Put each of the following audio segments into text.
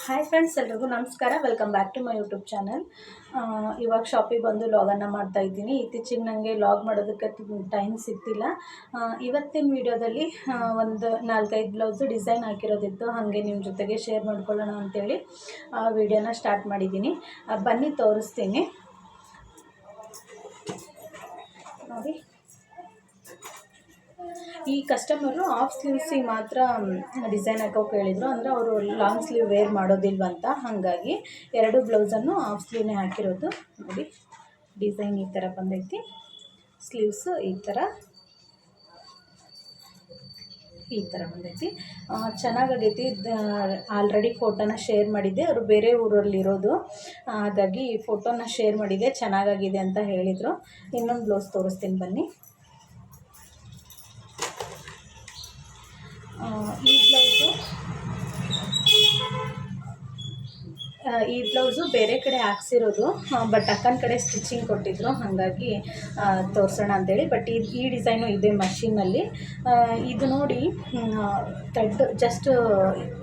Hi friends, ಎಲ್ರಿಗೂ ನಮಸ್ಕಾರ. Welcome back to my YouTube channel. ಇವಾಗ ಶಾಪಿಗೆ ಬಂದು ಲಾಗನ್ನು ಮಾಡ್ತಾಯಿದ್ದೀನಿ. ಇತ್ತೀಚೆಗೆ ನನಗೆ ಲಾಗ್ ಮಾಡೋದಕ್ಕೆ ಟೈಮ್ ಸಿಗ್ತಿಲ್ಲ. ಇವತ್ತಿನ ವಿಡಿಯೋದಲ್ಲಿ ಒಂದು 4-5 ಬ್ಲೌಸು ಡಿಸೈನ್ ಹಾಕಿರೋದಿತ್ತು, ಹಾಗೆ ನಿಮ್ಮ ಜೊತೆಗೆ ಶೇರ್ ಮಾಡ್ಕೊಳ್ಳೋಣ ಅಂಥೇಳಿ ವಿಡಿಯೋನ ಸ್ಟಾರ್ಟ್ ಮಾಡಿದ್ದೀನಿ. ಬನ್ನಿ ತೋರಿಸ್ತೀನಿ ನೋಡಿ. ಈ ಕಸ್ಟಮರು ಹಾಫ್ ಸ್ಲೀವ್ಸಿಗೆ ಮಾತ್ರ ಡಿಸೈನ್ ಹಾಕೋಕೆ ಹೇಳಿದರು. ಅಂದರೆ ಅವರು ಲಾಂಗ್ ಸ್ಲೀವ್ ವೇರ್ ಮಾಡೋದಿಲ್ವಂತ, ಹಾಗಾಗಿ 2 ಬ್ಲೌಸನ್ನು ಹಾಫ್ ಸ್ಲೀವ್ನೇ ಹಾಕಿರೋದು. ನೋಡಿ, ಡಿಸೈನ್ ಈ ಥರ ಬಂದೈತಿ. ಸ್ಲೀವ್ಸು ಈ ಥರ ಬಂದೈತಿ. ಚೆನ್ನಾಗಾಗೈತಿ. ಆಲ್ರೆಡಿ ಫೋಟೋನ ಶೇರ್ ಮಾಡಿದ್ದೆ. ಅವರು ಬೇರೆ ಊರಲ್ಲಿರೋದು, ಹಾಗಾಗಿ ಫೋಟೋನ ಶೇರ್ ಮಾಡಿದ್ದೆ. ಚೆನ್ನಾಗಾಗಿದೆ ಅಂತ ಹೇಳಿದರು. ಇನ್ನೊಂದು ಬ್ಲೌಸ್ ತೋರಿಸ್ತೀನಿ ಬನ್ನಿ. ಈ ಬ್ಲೌಸು ಬೇರೆ ಕಡೆ ಹಾಕ್ಸಿರೋದು, ಬಟ್ ಅಕ್ಕನ ಕಡೆ ಸ್ಟಿಚಿಂಗ್ ಕೊಟ್ಟಿದ್ರು, ಹಾಗಾಗಿ ತೋರಿಸೋಣ ಅಂತೇಳಿ. ಬಟ್ ಈ ಡಿಸೈನು ಇದೆ ಮಷೀನಲ್ಲಿ. ಇದು ನೋಡಿ, ಥ್ರೆಡ್ ಜಸ್ಟ್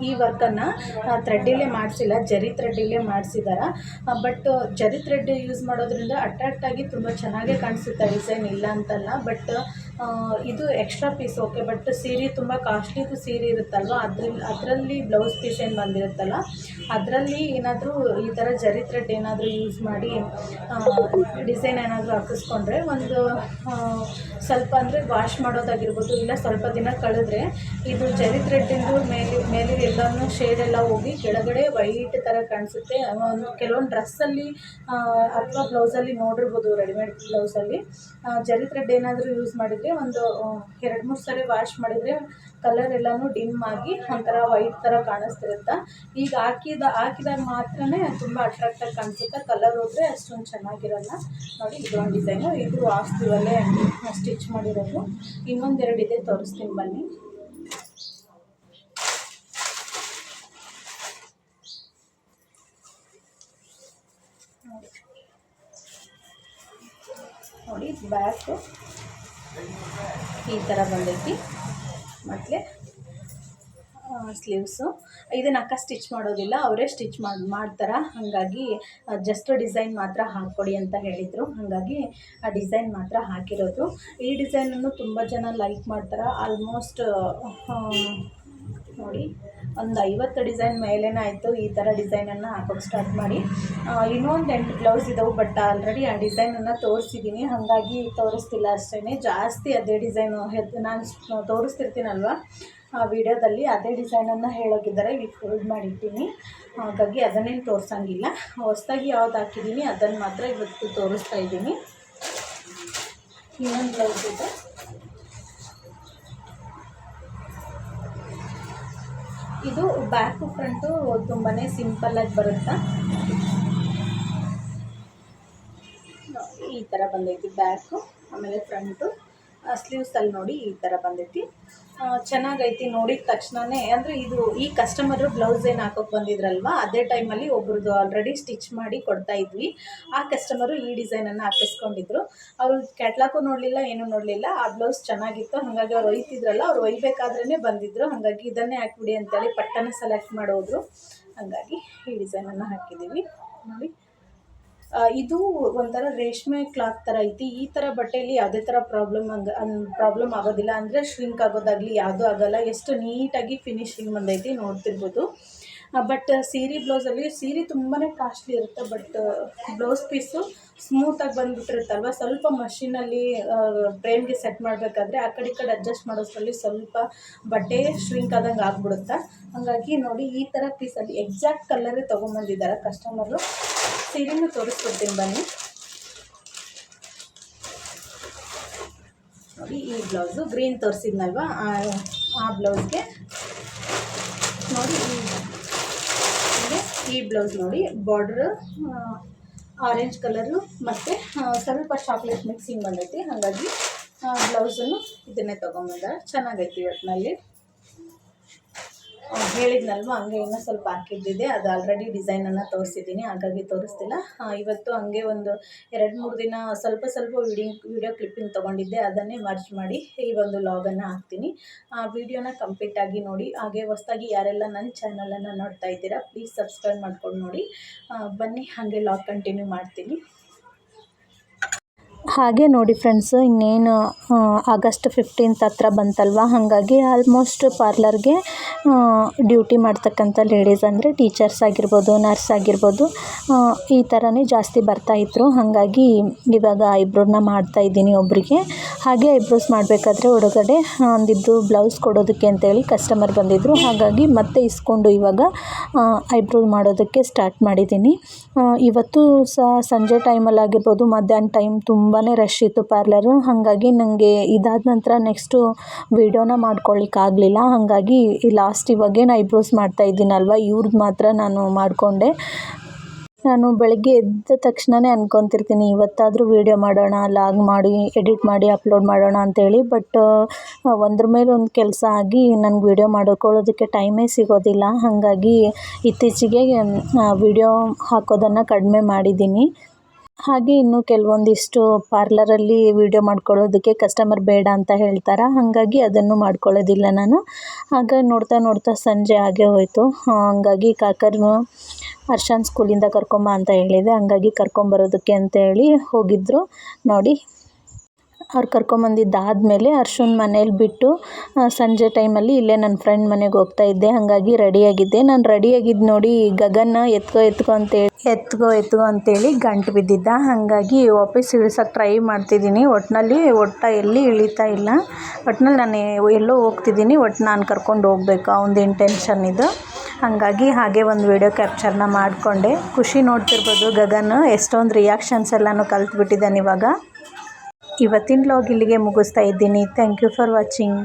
ಈ ವರ್ಕನ್ನು ಥ್ರೆಡ್ಡಿಲ್ಲೇ ಮಾಡಿಸಿಲ್ಲ, ಜರಿ ಥ್ರೆಡ್ಡಿಲ್ಲೇ ಮಾಡಿಸಿದ್ದಾರೆ. ಬಟ್ ಜರಿ ಥ್ರೆಡ್ ಯೂಸ್ ಮಾಡೋದ್ರಿಂದ ಅಟ್ರಾಕ್ಟಾಗಿ ತುಂಬ ಚೆನ್ನಾಗೇ ಕಾಣಿಸುತ್ತೆ ಡಿಸೈನ್, ಇಲ್ಲ ಅಂತಲ್ಲ. ಬಟ್ ಇದು ಎಕ್ಸ್ಟ್ರಾ ಪೀಸ್ ಓಕೆ. ಬಟ್ ಸೀರೆ ತುಂಬ ಕಾಸ್ಟ್ಲಿದು ಸೀರೆ ಇರುತ್ತಲ್ವ, ಅದರಲ್ಲಿ ಬ್ಲೌಸ್ ಪೀಸ್ ಏನು ಬಂದಿರುತ್ತಲ್ಲ, ಅದರಲ್ಲಿ ಏನಾದರೂ ಈ ಥರ ಜರಿ ಥ್ರೆಡ್ ಏನಾದರೂ ಯೂಸ್ ಮಾಡಿ ಡಿಸೈನ್ ಏನಾದರೂ ಹಾಕಿಸ್ಕೊಂಡ್ರೆ ಒಂದು ಸ್ವಲ್ಪ ಅಂದರೆ ವಾಶ್ ಮಾಡೋದಾಗಿರ್ಬೋದು, ಇಲ್ಲ ಸ್ವಲ್ಪ ದಿನ ಕಳೆದ್ರೆ ಇದು ಜರಿ ಥ್ರೆಡ್ಡಿಂದು ಮೇಲೆ ಎಲ್ಲನೂ ಶೇಡೆಲ್ಲ ಹೋಗಿ ಕೆಳಗಡೆ ವೈಟ್ ಥರ ಕಾಣಿಸುತ್ತೆ. ಕೆಲವೊಂದು ಡ್ರೆಸ್ಸಲ್ಲಿ ಅಥವಾ ಬ್ಲೌಸಲ್ಲಿ ನೋಡಿರ್ಬೋದು, ರೆಡಿಮೇಡ್ ಬ್ಲೌಸಲ್ಲಿ ಜರಿ ಥ್ರೆಡ್ ಏನಾದರೂ ಯೂಸ್ ಮಾಡಿದರೆ ಒಂದು 2-3 ಸರಿ ವಾಶ್ ಮಾಡಿದರೆ ಕಲರ್ ಎಲ್ಲನೂ ಡಿಮ್ ಆಗಿ ಒಂಥರ ವೈಟ್ ಥರ ಕಾಣಿಸ್ತಿರುತ್ತೆ. ಈಗ ಹಾಕಿದಾಗ ಮಾತ್ರನೇ ತುಂಬ ಅಟ್ರಾಕ್ಟಾಗಿ ಕಾಣಿಸುತ್ತೆ. ಕಲರ್ ಹೋದರೆ ಅಷ್ಟೊಂದು ಚೆನ್ನಾಗಿರಲ್ಲ. ನೋಡಿ, ಇದೊಂದು ಡಿಸೈನು, ಇದು ಹಾಫ್ ಸ್ಲೀವಲ್ಲೇ ಸ್ಟಿಚ್ ಮಾಡಿರೋದು. ಇನ್ನೊಂದೆರಡು ಇದೆ, ತೋರಿಸ್ತೀನಿ ಬನ್ನಿ. ನೋಡಿ, ಬ್ಯಾಕು ಈ ಥರ ಬಂದೈತಿ, ಮತ್ತು ಸ್ಲೀವ್ಸು. ಇದನ್ನು ಅಕ್ಕ ಸ್ಟಿಚ್ ಮಾಡೋದಿಲ್ಲ, ಅವರೇ ಸ್ಟಿಚ್ ಮಾಡ್ತಾರೆ. ಹಾಗಾಗಿ ಜಸ್ಟ್ ಡಿಸೈನ್ ಮಾತ್ರ ಹಾಕ್ಕೊಡಿ ಅಂತ ಹೇಳಿದರು, ಹಾಗಾಗಿ ಆ ಡಿಸೈನ್ ಮಾತ್ರ ಹಾಕಿರೋದು. ಈ ಡಿಸೈನನ್ನು ತುಂಬ ಜನ ಲೈಕ್ ಮಾಡ್ತಾರೆ. ಆಲ್ಮೋಸ್ಟ್ ನೋಡಿ, ಒಂದು 50 ಡಿಸೈನ್ ಮೇಲೇ ಆಯಿತು ಈ ಥರ ಡಿಸೈನನ್ನು ಹಾಕೋಕ್ಕೆ ಸ್ಟಾರ್ಟ್ ಮಾಡಿ. ಇನ್ನೊಂದು 8 ಬ್ಲೌಸ್ ಇದ್ದವು, ಬಟ್ ಆಲ್ರೆಡಿ ಆ ಡಿಸೈನನ್ನು ತೋರಿಸಿದ್ದೀನಿ, ಹಾಗಾಗಿ ತೋರಿಸ್ತಿಲ್ಲ ಅಷ್ಟೇ. ಜಾಸ್ತಿ ಅದೇ ಡಿಸೈನು ನಾನು ತೋರಿಸ್ತಿರ್ತೀನಲ್ವ ಆ ವಿಡಿಯೋದಲ್ಲಿ, ಅದೇ ಡಿಸೈನನ್ನು ಹೇಳೋಗಿದ್ದಾರೆ. ಇಲ್ಲಿ ಫೋಲ್ಡ್ ಮಾಡಿದ್ದೀನಿ, ಹಾಗಾಗಿ ಅದನ್ನೇನು ತೋರಿಸೋಂಗಿಲ್ಲ. ಹೊಸದಾಗಿ ಯಾವ್ದು ಹಾಕಿದ್ದೀನಿ ಅದನ್ನು ಮಾತ್ರ ಇವತ್ತು ತೋರಿಸ್ತಾ ಇದ್ದೀನಿ. ಇನ್ನೊಂದು ಬ್ಲೌಸ್ ಇದೆ, ಇದು ಬ್ಯಾಕು ಫ್ರಂಟು ತುಂಬಾ ಸಿಂಪಲ್ಲಾಗಿ ಬರುತ್ತೆ. ಈ ಥರ ಬಂದೈತಿ ಬ್ಯಾಕು, ಆಮೇಲೆ ಫ್ರಂಟು. ಸ್ಲೀವ್ಸಲ್ಲಿ ನೋಡಿ ಈ ಥರ ಬಂದೈತಿ. ಚೆನ್ನಾಗೈತಿ. ನೋಡಿದ ತಕ್ಷಣವೇ, ಅಂದರೆ ಇದು ಈ ಕಸ್ಟಮರು ಬ್ಲೌಸ್ ಏನು ಹಾಕೋಕೆ ಬಂದಿದ್ರಲ್ವ, ಅದೇ ಟೈಮಲ್ಲಿ ಒಬ್ರದ್ದು ಆಲ್ರೆಡಿ ಸ್ಟಿಚ್ ಮಾಡಿ ಕೊಡ್ತಾಯಿದ್ವಿ. ಆ ಕಸ್ಟಮರು ಈ ಡಿಸೈನನ್ನು ಹಾಕಿಸ್ಕೊಂಡಿದ್ರು. ಅವರು ಕ್ಯಾಟ್ಲಾಗು ನೋಡಲಿಲ್ಲ, ಏನೂ ನೋಡಲಿಲ್ಲ. ಆ ಬ್ಲೌಸ್ ಚೆನ್ನಾಗಿತ್ತು, ಹಾಗಾಗಿ ಅವ್ರು ಒಯ್ತಿದ್ರಲ್ಲ, ಅವ್ರು ಒಯ್ಬೇಕಾದ್ರೇ ಬಂದಿದ್ದರು. ಹಾಗಾಗಿ ಇದನ್ನೇ ಹಾಕ್ಬಿಡಿ ಅಂತೇಳಿ ಪಟ್ಟನ ಸೆಲೆಕ್ಟ್ ಮಾಡೋದ್ರು, ಹಾಗಾಗಿ ಈ ಡಿಸೈನನ್ನು ಹಾಕಿದ್ದೀವಿ. ನೋಡಿ, ಇದು ಒಂಥರ ರೇಷ್ಮೆ ಕ್ಲಾತ್ ಥರ ಐತಿ. ಈ ಥರ ಬಟ್ಟೆಯಲ್ಲಿ ಯಾವುದೇ ಥರ ಪ್ರಾಬ್ಲಮ್ ಆಗೋದಿಲ್ಲ, ಅಂದರೆ ಶ್ರಿಂಕ್ ಆಗೋದಾಗಲಿ ಯಾವುದೂ ಆಗೋಲ್ಲ. ಎಷ್ಟು ನೀಟಾಗಿ ಫಿನಿಶಿಂಗ್ ಬಂದೈತಿ ನೋಡ್ತಿರ್ಬೋದು. ಬಟ್ ಬ್ಲೌಸಲ್ಲಿ ಸೀರೆ ತುಂಬಾ ಕಾಸ್ಟ್ಲಿ ಇರುತ್ತೆ, ಬಟ್ ಬ್ಲೌಸ್ ಪೀಸು ಸ್ಮೂತಾಗಿ ಬಂದುಬಿಟ್ಟಿರುತ್ತಲ್ವ, ಸ್ವಲ್ಪ ಮಷೀನಲ್ಲಿ ಫ್ರೇಮ್ಗೆ ಸೆಟ್ ಮಾಡಬೇಕಾದ್ರೆ ಆ ಕಡೆ ಈ ಕಡೆ ಅಡ್ಜಸ್ಟ್ ಮಾಡೋಷ್ಟರಲ್ಲಿ ಸ್ವಲ್ಪ ಬಟ್ಟೆ ಶ್ರಿಂಕ್ ಆದಂಗೆ ಆಗ್ಬಿಡುತ್ತೆ. ಹಾಗಾಗಿ ನೋಡಿ, ಈ ಥರ ಪೀಸಲ್ಲಿ ಎಕ್ಸಾಕ್ಟ್ ಕಲರೇ ತೊಗೊಂಬಂದಿದ್ದಾರೆ ಕಸ್ಟಮರು. ಸೀರೆನೂ ತೋರಿಸ್ಕೊಡ್ತೀನಿ ಬನ್ನಿ. ನೋಡಿ, ಈ ಬ್ಲೌಸು ಗ್ರೀನ್ ತೋರಿಸಿದ್ನಲ್ವ, ಆ ಬ್ಲೌಸ್ಗೆ ನೋಡಿ ಈ ಬ್ಲೌಸ್ ನೋಡಿ, ಬಾರ್ಡ್ರ್ ಆರೆಂಜ್ ಕಲರು ಮತ್ತು ಸ್ವಲ್ಪ ಚಾಕ್ಲೇಟ್ ಮಿಕ್ಸಿಂಗ್ ಬಂದೈತಿ. ಹಾಗಾಗಿ ಬ್ಲೌಸನ್ನು ಇದನ್ನೇ ತೊಗೊಂಬಂದ. ಚೆನ್ನಾಗೈತಿ ಒಟ್ಟಿನಲ್ಲಿ. ಹೇಳಿದ್ನಲ್ವ ಹಂಗೆ ಇನ್ನೂ ಸ್ವಲ್ಪ ಹಾಕಿದ್ದಿದೆ, ಅದು ಆಲ್ರೆಡಿ ಡಿಸೈನನ್ನು ತೋರಿಸಿದ್ದೀನಿ, ಹಾಗಾಗಿ ತೋರಿಸ್ತಿಲ್ಲ. ಇವತ್ತು ಹಂಗೆ ಒಂದು 2-3 ದಿನ ಸ್ವಲ್ಪ ವಿಡಿಯೋ ಕ್ಲಿಪ್ಪಿಂಗ್ ತೊಗೊಂಡಿದ್ದೆ, ಅದನ್ನೇ ಮರ್ಜ್ ಮಾಡಿ ಈ ಒಂದು ಲಾಗನ್ನು ಹಾಕ್ತೀನಿ. ವಿಡಿಯೋನ ಕಂಪ್ಲೀಟಾಗಿ ನೋಡಿ. ಹಾಗೆ ಹೊಸದಾಗಿ ಯಾರೆಲ್ಲ ನನ್ನ ಚಾನಲನ್ನು ನೋಡ್ತಾ ಇದ್ದೀರಾ ಪ್ಲೀಸ್ ಸಬ್ಸ್ಕ್ರೈಬ್ ಮಾಡ್ಕೊಂಡು ನೋಡಿ. ಬನ್ನಿ ಹಾಗೆ ಲಾಗ್ ಕಂಟಿನ್ಯೂ ಮಾಡ್ತೀನಿ. ಹಾಗೆ ನೋಡಿ ಫ್ರೆಂಡ್ಸ್, ಇನ್ನೇನು ಆಗಸ್ಟ್ 15th ಹತ್ರ ಬಂತಲ್ವ, ಹಾಗಾಗಿ ಆಲ್ಮೋಸ್ಟ್ ಪಾರ್ಲರ್ಗೆ ಡ್ಯೂಟಿ ಮಾಡ್ತಕ್ಕಂಥ ಲೇಡೀಸ್ ಅಂದರೆ ಟೀಚರ್ಸ್ ಆಗಿರ್ಬೋದು, ನರ್ಸ್ ಆಗಿರ್ಬೋದು, ಈ ಥರನೇ ಜಾಸ್ತಿ ಬರ್ತಾಯಿದ್ರು. ಹಾಗಾಗಿ ಇವಾಗ ಐಬ್ರೋನ ಮಾಡ್ತಾಯಿದ್ದೀನಿ ಒಬ್ಬರಿಗೆ. ಹಾಗೆ ಐಬ್ರೋಸ್ ಮಾಡಬೇಕಾದ್ರೆ ಒಳಗಡೆ ಒಂದಿಬ್ಬರು ಬ್ಲೌಸ್ ಕೊಡೋದಕ್ಕೆ ಅಂತೇಳಿ ಕಸ್ಟಮರ್ ಬಂದಿದ್ದರು. ಹಾಗಾಗಿ ಮತ್ತೆ ಇಸ್ಕೊಂಡು ಇವಾಗ ಐಬ್ರೋ ಮಾಡೋದಕ್ಕೆ ಸ್ಟಾರ್ಟ್ ಮಾಡಿದ್ದೀನಿ. ಇವತ್ತು ಸಂಜೆ ಟೈಮಲ್ಲಿ ಆಗಿರ್ಬೋದು, ಮಧ್ಯಾಹ್ನ ಟೈಮ್ ತುಂಬಾ ರಶ್ ಇತ್ತು ಪಾರ್ಲರು. ಹಾಗಾಗಿ ನನಗೆ ಇದಾದ ನಂತರ ನೆಕ್ಸ್ಟು ವೀಡಿಯೋನ ಮಾಡ್ಕೊಳ್ಳಿಕ್ಕಾಗಲಿಲ್ಲ. ಹಾಗಾಗಿ ಲಾಸ್ಟ್ ಇವಾಗೇನು ಐಬ್ರೋಸ್ ಮಾಡ್ತಾಯಿದ್ದೀನಲ್ವ, ಇವ್ರದ್ದು ಮಾತ್ರ ನಾನು ಮಾಡಿಕೊಂಡೆ. ನಾನು ಬೆಳಗ್ಗೆ ಎದ್ದ ತಕ್ಷಣವೇ ಅಂದ್ಕೊತಿರ್ತೀನಿ ಇವತ್ತಾದರೂ ವೀಡಿಯೋ ಮಾಡೋಣ, ಲಾಗ್ ಮಾಡಿ ಎಡಿಟ್ ಮಾಡಿ ಅಪ್ಲೋಡ್ ಮಾಡೋಣ ಅಂಥೇಳಿ. ಬಟ್ ಒಂದ್ರ ಮೇಲೆ ಒಂದು ಕೆಲಸ ಆಗಿ ನನಗೆ ವೀಡಿಯೋ ಮಾಡ್ಕೊಳ್ಳೋದಕ್ಕೆ ಟೈಮೇ ಸಿಗೋದಿಲ್ಲ. ಹಾಗಾಗಿ ಇತ್ತೀಚೆಗೆ ವೀಡಿಯೋ ಹಾಕೋದನ್ನು ಕಡಿಮೆ ಮಾಡಿದ್ದೀನಿ. ಹಾಗೆ ಇನ್ನು ಕೆಲವೊಂದಿಷ್ಟು ಪಾರ್ಲರಲ್ಲಿ ವೀಡಿಯೋ ಮಾಡ್ಕೊಳ್ಳೋದಕ್ಕೆ ಕಸ್ಟಮರ್ ಬೇಡ ಅಂತ ಹೇಳ್ತಾರೆ. ಹಾಗಾಗಿ ಅದನ್ನು ಮಾಡ್ಕೊಳ್ಳೋದಿಲ್ಲ ನಾನು. ಆಗ ನೋಡ್ತಾ ಸಂಜೆ ಆಗೇ ಹೋಯಿತು. ಹಾಗಾಗಿ ಕಾಕರ್ನು ಹರ್ಷನ್ ಸ್ಕೂಲಿಂದ ಕರ್ಕೊಂಬ ಅಂತ ಹೇಳಿದೆ. ಹಾಗಾಗಿ ಕರ್ಕೊಂಬರೋದಕ್ಕೆ ಅಂತೇಳಿ ಹೋಗಿದ್ದರು. ನೋಡಿ, ಅವ್ರು ಕರ್ಕೊಂಬಂದಿದ್ದಾದಮೇಲೆ ಹರ್ಷನ್ ಮನೇಲಿ ಬಿಟ್ಟು ಸಂಜೆ ಟೈಮಲ್ಲಿ ಇಲ್ಲೇ ನನ್ನ ಫ್ರೆಂಡ್ ಮನೆಗೆ ಹೋಗ್ತಾಯಿದ್ದೆ. ಹಾಗಾಗಿ ರೆಡಿಯಾಗಿದ್ದೆ. ನಾನು ರೆಡಿಯಾಗಿದ್ದು ನೋಡಿ ಗಗನ ಎತ್ಕೋ ಅಂತೇಳಿ ಗಂಟು ಬಿದ್ದಿದ್ದ. ಹಾಗಾಗಿ ವಾಪಸ್ ಇಳಿಸೋಕ್ಕೆ ಟ್ರೈ ಮಾಡ್ತಿದ್ದೀನಿ. ಎಲ್ಲಿ ಇಳಿತಾ ಇಲ್ಲ. ಒಟ್ಟಿನಲ್ಲಿ ನಾನು ಎಲ್ಲೋ ಹೋಗ್ತಿದ್ದೀನಿ, ನಾನು ಕರ್ಕೊಂಡು ಹೋಗ್ಬೇಕು, ಅವನದು ಇಂಟೆನ್ಷನ್ ಇದು. ಹಾಗಾಗಿ ಹಾಗೆ ಒಂದು ವೀಡಿಯೋ ಕ್ಯಾಪ್ಚರ್ನ ಮಾಡಿಕೊಂಡೆ. ಖುಷಿ ನೋಡ್ತಿರ್ಬೋದು, ಗಗನ್ ಎಷ್ಟೊಂದು ರಿಯಾಕ್ಷನ್ಸ್ ಎಲ್ಲನೂ ಕಲ್ತ್ಬಿಟ್ಟಿದ್ದಾನೆ ಇವಾಗ. ಇವತ್ತಿನ ಲಾಗ್ ಇಲ್ಲಿಗೆ ಮುಗಿಸ್ತಾ ಇದ್ದೀನಿ. Thank you for watching.